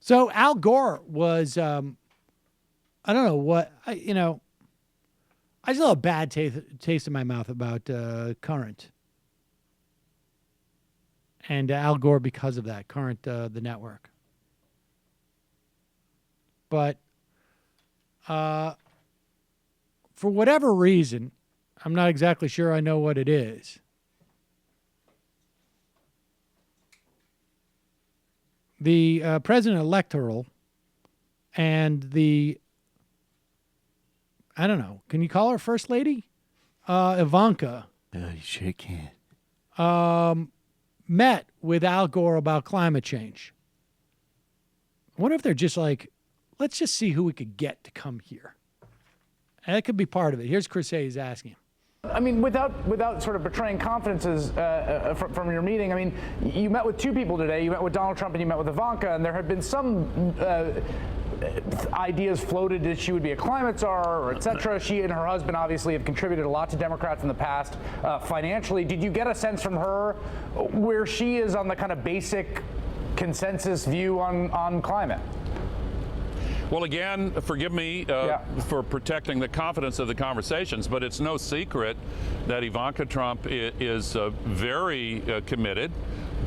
So Al Gore was, I don't know what, I just have a bad taste in my mouth about Current. And Al Gore because of that, Current, the network. But for whatever reason, I'm not exactly sure I know what it is. The president electoral and the, I don't know, can you call her First Lady? Ivanka. No, you sure can. Met with Al Gore about climate change. I wonder if they're just like, let's just see who we could get to come here. And that could be part of it. Here's Chris Hayes asking him. I mean, without sort of betraying confidences from your meeting, I mean, you met with two people today. You met with Donald Trump and you met with Ivanka, and there have been some ideas floated that she would be a climate czar, or et cetera. She and her husband obviously have contributed a lot to Democrats in the past financially. Did you get a sense from her where she is on the kind of basic consensus view on climate? Well, again, forgive me for protecting the confidence of the conversations, but it's no secret that Ivanka Trump is very committed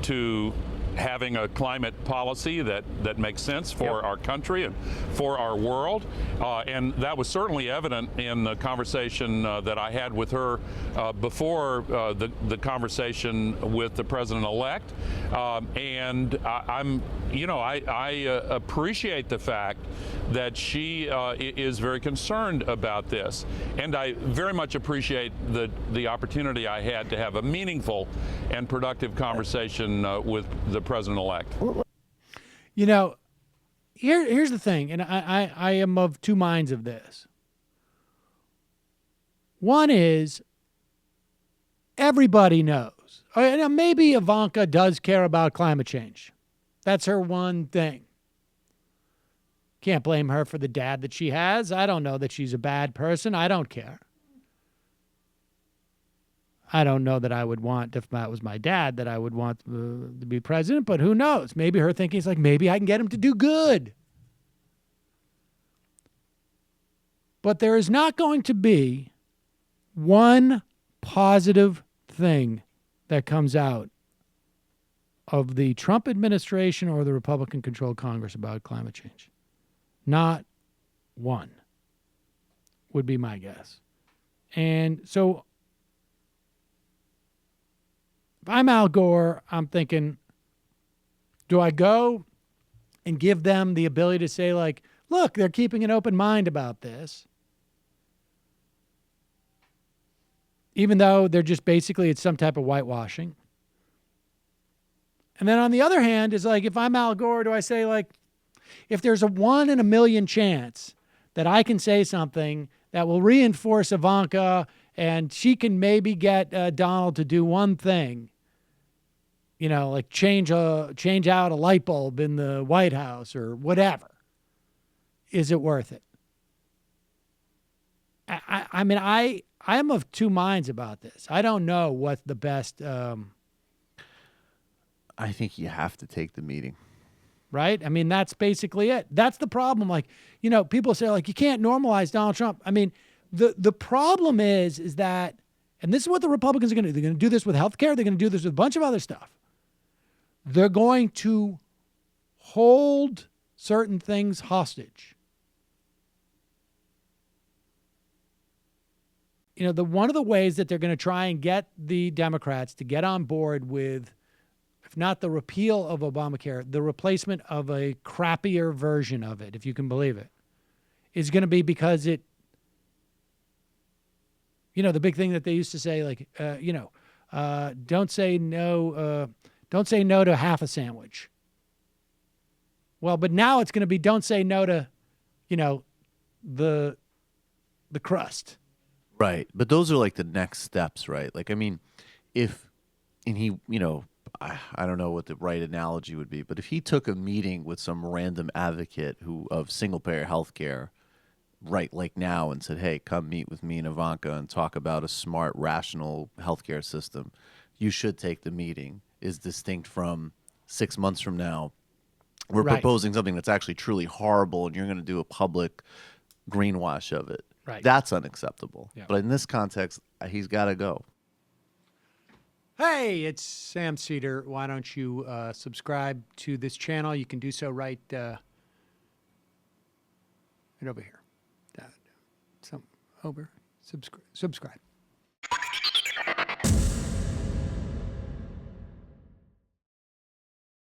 to having a climate policy that makes sense for our country and for our world. And that was certainly evident in the conversation that I had with her before the conversation with the president-elect. And I appreciate the fact that she is very concerned about this. And I very much appreciate the opportunity I had to have a meaningful and productive conversation with the president-elect. You know, here's the thing, and I am of two minds of this. One is everybody knows. And maybe Ivanka does care about climate change. That's her one thing. Can't blame her for the dad that she has. I don't know that she's a bad person. I don't care. I don't know that I would want, if that was my dad, that I would want to be president, but who knows? Maybe her thinking is like, maybe I can get him to do good. But there is not going to be one positive thing that comes out of the Trump administration or the Republican-controlled Congress about climate change. Not one would be my guess. And so if I'm Al Gore, I'm thinking, do I go and give them the ability to say, like, look, they're keeping an open mind about this, even though they're just basically, it's some type of whitewashing. And then on the other hand, is like, if I'm Al Gore, do I say, like, if there's a 1 in a million chance that I can say something that will reinforce Ivanka and she can maybe get Donald to do one thing, you know, like change out a light bulb in the White House or whatever, is it worth it? I mean, I am of two minds about this. I don't know what the best... I think you have to take the meeting. Right? I mean, that's basically it. That's the problem. Like, you know, people say, like, you can't normalize Donald Trump. I mean, the problem is that, and this is what the Republicans are going to do. They're going to do this with healthcare. They're going to do this with a bunch of other stuff. They're going to hold certain things hostage. You know, one of the ways that they're going to try and get the Democrats to get on board with, if not the repeal of Obamacare, the replacement of a crappier version of it, if you can believe it, is going to be because it, you know, the big thing that they used to say, like, don't say no to half a sandwich. Well, but now it's going to be don't say no to, you know, the crust. Right. But those are like the next steps, right? Like, I mean, I don't know what the right analogy would be, but if he took a meeting with some random advocate of single-payer health care right like now and said, hey, come meet with me and Ivanka and talk about a smart, rational healthcare system, you should take the meeting, is distinct from 6 months from now, We're Right. proposing something that's actually truly horrible, and you're going to do a public greenwash of it. Right. That's unacceptable. Yeah. But in this context, he's got to go. Hey, it's Sam Seder. Why don't you subscribe to this channel? You can do so right over here. Over. Subscribe.